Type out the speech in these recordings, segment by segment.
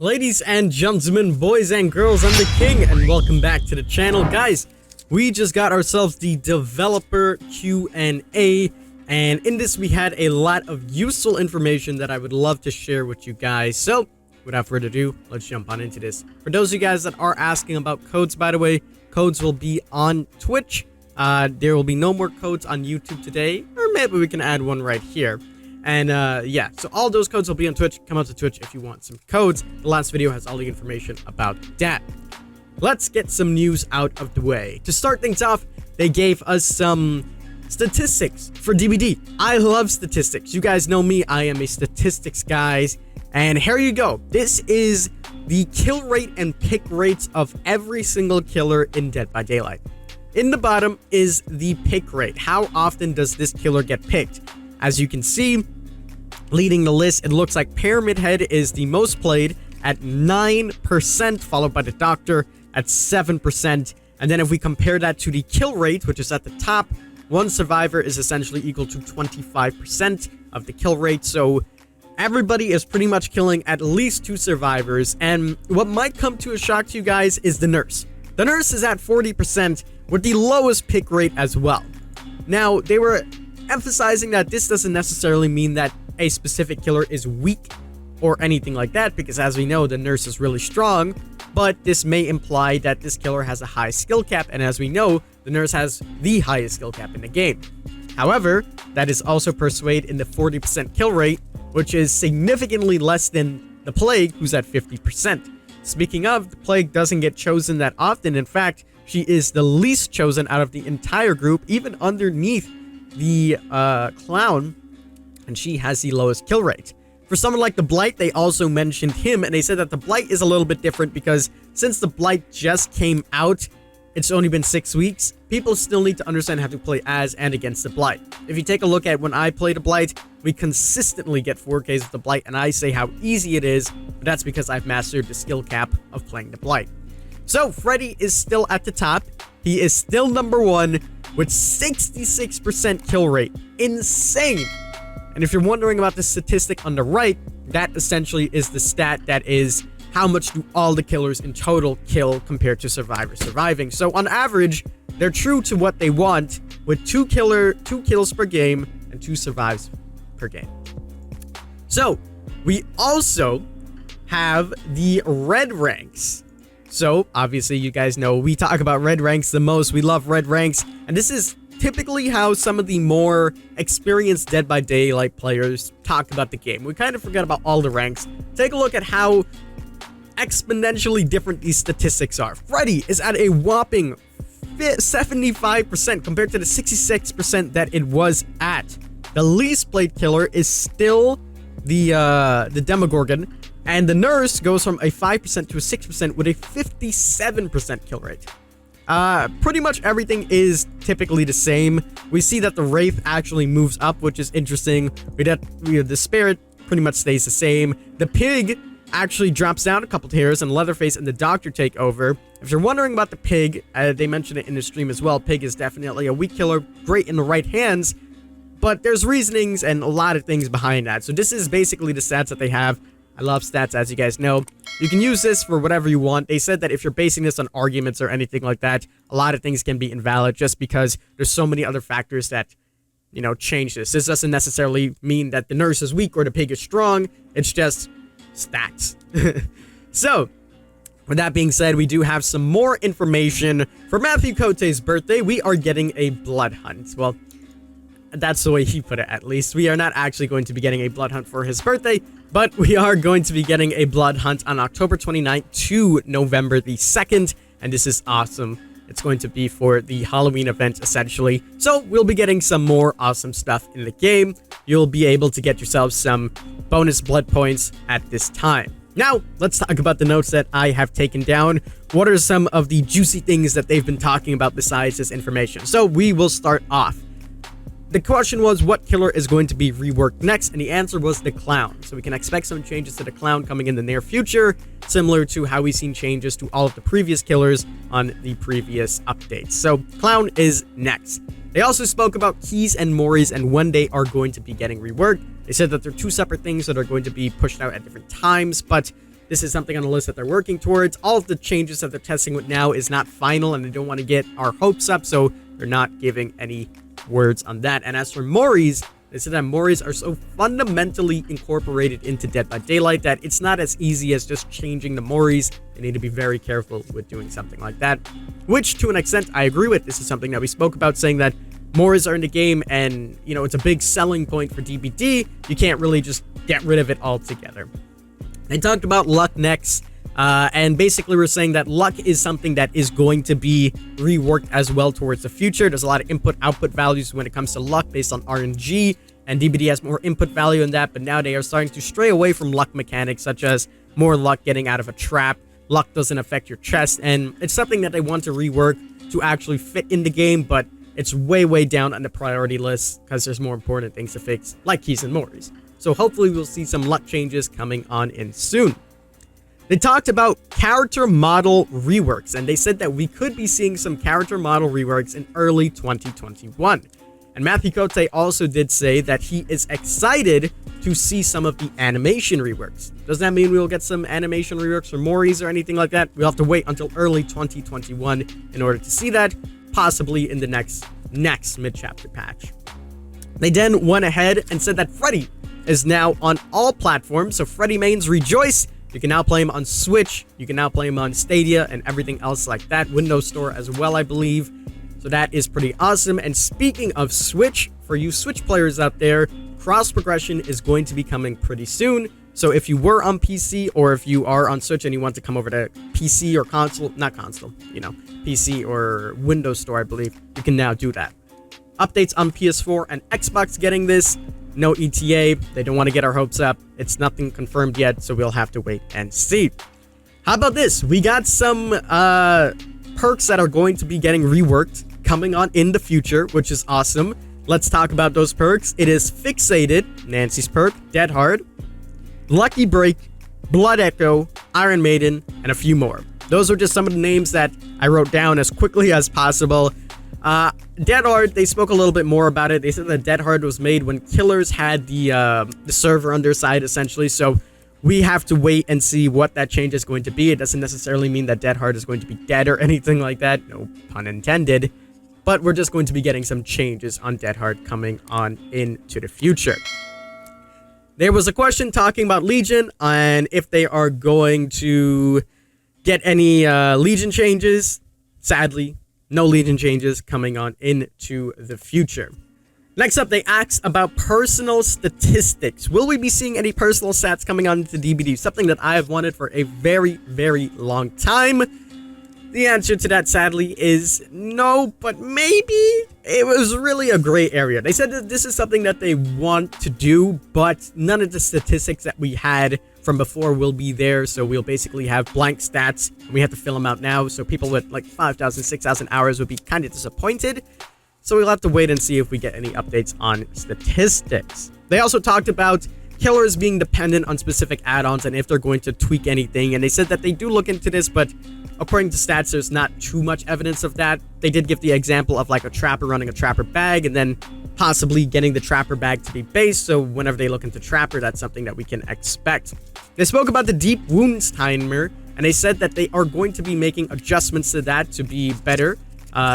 Ladies and gentlemen, boys and girls, I'm the King, and welcome back to the channel. Guys, we just got ourselves the developer QnA, and in this we had a lot of useful information that I would love to share with you guys. So, without further ado, let's jump on into this. For those of you guys that are asking about codes, by the way, codes will be on Twitch. There will be no more codes on YouTube today, or maybe we can add one right here. And yeah, so all those codes will be on Twitch. Come out to Twitch if you want some codes. The last video has all the information about that. Let's get some news out of the way. To start things off, they gave us some statistics for DBD. I love statistics. You guys know me. I am a statistics guy. And here you go. This is the kill rate and pick rates of every single killer in Dead by Daylight. In the bottom is the pick rate. How often does this killer get picked? As you can see, leading the list, it looks like Pyramid Head is the most played at 9%, followed by the Doctor at 7%. And then if we compare that to the kill rate, which is at the top, one survivor is essentially equal to 25% of the kill rate. So everybody is pretty much killing at least 2 survivors. And what might come to a shock to you guys is the nurse. The nurse is at 40% with the lowest pick rate as well. Now, they were emphasizing that this doesn't necessarily mean that a specific killer is weak or anything like that, because as we know, the nurse is really strong, but this may imply that this killer has a high skill cap, and as we know, the nurse has the highest skill cap in the game. However, that is also persuaded in the 40% kill rate, which is significantly less than the Plague, who's at 50%. Speaking of, the Plague doesn't get chosen that often. In fact, she is the least chosen out of the entire group, even underneath the Clown, and she has the lowest kill rate. For someone like the Blight, they also mentioned him, and they said that the Blight is a little bit different because since the Blight just came out, it's only been 6 weeks, people still need to understand how to play as and against the Blight. If you take a look at when I play the Blight, we consistently get 4Ks with the Blight, and I say how easy it is, but that's because I've mastered the skill cap of playing the Blight. So, Freddy is still at the top. He is still number 1 with 66% kill rate. Insane! And if you're wondering about the statistic on the right, that essentially is the stat that is how much do all the killers in total kill compared to survivors surviving. So on average, they're true to what they want with 2 kills per game and 2 survives per game. So we also have the red ranks. So obviously you guys know we talk about red ranks the most. We love red ranks, and this is typically how some of the more experienced Dead by Daylight players talk about the game. We kind of forget about all the ranks. Take a look at how exponentially different these statistics are. Freddy is at a whopping 75% compared to the 66% that it was at. The least played killer is still the Demogorgon, and the nurse goes from a 5% to a 6% with a 57% kill rate. Pretty much everything is typically the same. We see that the Wraith actually moves up, which is interesting. We have the Spirit pretty much stays the same. The Pig actually drops down a couple tiers, and Leatherface and the Doctor take over. If you're wondering about the Pig, they mentioned it in the stream as well. Pig is definitely a weak killer, great in the right hands, but there's reasonings and a lot of things behind that. So this is basically the stats that they have. I love stats, as you guys know. You can use this for whatever you want. They said that if you're basing this on arguments or anything like that, a lot of things can be invalid just because there's so many other factors that, you know, change this. This doesn't necessarily mean that the nurse is weak or the Pig is strong. It's just stats. So, with that being said, we do have some more information. For Matthew Cote's birthday, we are getting a Bloodhunt. Well, that's the way he put it, at least. We are not actually going to be getting a Bloodhunt for his birthday, but we are going to be getting a Bloodhunt on October 29th to November the 2nd, and this is awesome. It's going to be for the Halloween event, essentially. So we'll be getting some more awesome stuff in the game. You'll be able to get yourself some bonus blood points at this time. Now, let's talk about the notes that I have taken down. What are some of the juicy things that they've been talking about besides this information? So we will start off. The question was, what killer is going to be reworked next? And the answer was the Clown. So we can expect some changes to the Clown coming in the near future, similar to how we've seen changes to all of the previous killers on the previous updates. So Clown is next. They also spoke about Keys and Moris and when they are going to be getting reworked. They said that they're 2 separate things that are going to be pushed out at different times, but This is something on the list that they're working towards. All of the changes that they're testing with now is not final, and they don't want to get our hopes up, so they're not giving any words on that. And as for Moris, they said that Moris are so fundamentally incorporated into Dead by Daylight that it's not as easy as just changing the Moris. They need to be very careful with doing something like that, which to an extent I agree with. This is something that we spoke about, saying that Moris are in the game and, you know, it's a big selling point for DBD. You can't really just get rid of it altogether. They talked about luck next, and basically we're saying that luck is something that is going to be reworked as well towards the future. There's a lot of input-output values when it comes to luck based on RNG, and DBD has more input value in that, but now they are starting to stray away from luck mechanics, such as more luck getting out of a trap. Luck doesn't affect your chest, and it's something that they want to rework to actually fit in the game, but it's way, way down on the priority list because there's more important things to fix, like keys and Moris. So hopefully we'll see some luck changes coming on in soon. They talked about character model reworks, and they said that we could be seeing some character model reworks in early 2021. And Matthew Cote also did say that he is excited to see some of the animation reworks. Does that mean we'll get some animation reworks for Moris or anything like that? We'll have to wait until early 2021 in order to see that, possibly in the next mid-chapter patch. They then went ahead and said that Freddy is now on all platforms. So Freddy mains rejoice. You can now play him on Switch. You can now play him on Stadia and everything else like that. Windows Store as well, I believe. So that is pretty awesome. And speaking of Switch, for you Switch players out there, cross progression is going to be coming pretty soon. So if you were on PC or if you are on Switch and you want to come over to PC or console, not console, you know, PC or Windows Store, I believe, you can now do that. Updates on PS4 and Xbox getting this. No ETA. They don't want to get our hopes up. It's nothing confirmed yet, so we'll have to wait and see. How about this? We got some perks that are going to be getting reworked coming on in the future, which is awesome. Let's talk about those perks. It is Fixated, Nancy's perk, Dead Hard, Lucky Break, Blood Echo, Iron Maiden, and a few more. Those are just some of the names that I wrote down as quickly as possible. Dead Hard, they spoke a little bit more about it. They said that Dead Hard was made when killers had the server on their side, essentially. So we have to wait and see what that change is going to be. It doesn't necessarily mean that Dead Hard is going to be dead or anything like that. No pun intended. But we're just going to be getting some changes on Dead Hard coming on into the future. There was a question talking about Legion and if they are going to get any Legion changes. Sadly, no Legion changes coming on into the future. Next up, they asked about personal statistics. Will we be seeing any personal stats coming on into DBD? Something that I have wanted for a very, very long time. The answer to that, sadly, is no, but maybe. It was really a gray area. They said that this is something that they want to do, but none of the statistics that we had from before will be there, so we'll basically have blank stats. We have to fill them out now, so people with like 5,000, 6,000 hours would be kind of disappointed. So we'll have to wait and see if we get any updates on statistics. They also talked about killers being dependent on specific add-ons and if they're going to tweak anything, and they said that they do look into this, but according to stats, there's not too much evidence of that. They did give the example of like a trapper running a trapper bag and then possibly getting the trapper bag to be based, so whenever they look into trapper, that's something that we can expect. They spoke about the deep wounds timer, and they said that they are going to be making adjustments to that to be better,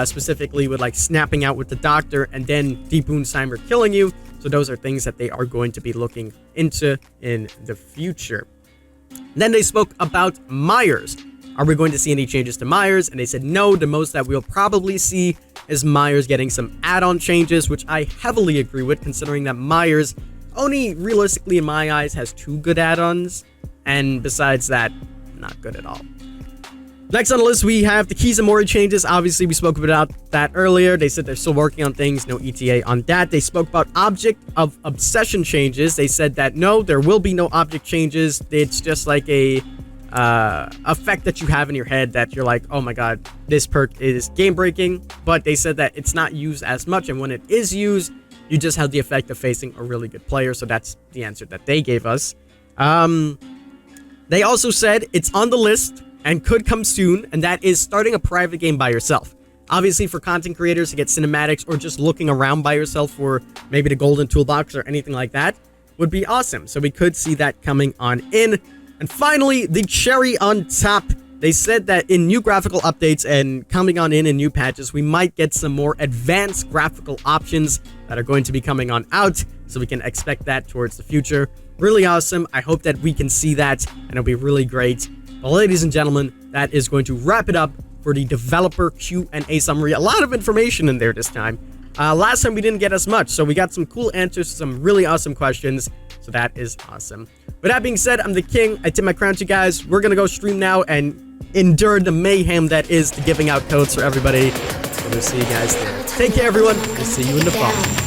specifically with like snapping out with the doctor and then deep wounds timer killing you. So those are things that they are going to be looking into in the future. Then they spoke about Myers. Are we going to see any changes to Myers? And they said no. The most that we'll probably see is Myers getting some add-on changes, which I heavily agree with, considering that Myers only realistically in my eyes has 2 good add-ons, and besides that, not good at all. Next on the list, we have the keys and Mori changes. Obviously, we spoke about that earlier. They said they're still working on things. No ETA on that. They spoke about object of obsession changes. They said that no, there will be no object changes. It's just like a effect that you have in your head that you're like, oh my god, this perk is game breaking. But they said that it's not used as much, and when it is used, you just have the effect of facing a really good player. So that's the answer that they gave us. They also said it's on the list and could come soon, and that is starting a private game by yourself. Obviously, for content creators to get cinematics or just looking around by yourself for maybe the golden toolbox or anything like that would be awesome. So we could see that coming on in. And finally, the cherry on top. They said that in new graphical updates and coming on in new patches, we might get some more advanced graphical options that are going to be coming on out, so we can expect that towards the future. Really awesome. I hope that we can see that, and it'll be really great. But ladies and gentlemen, that is going to wrap it up for the developer Q&A summary. A lot of information in there this time. Last time we didn't get as much, so we got some cool answers to some really awesome questions. So that is awesome. With that being said, I'm the king. I tip my crown to you guys. We're gonna go stream now and endure the mayhem that is the giving out codes for everybody. So we'll see you guys there. Take care, everyone. We'll see you in the fall.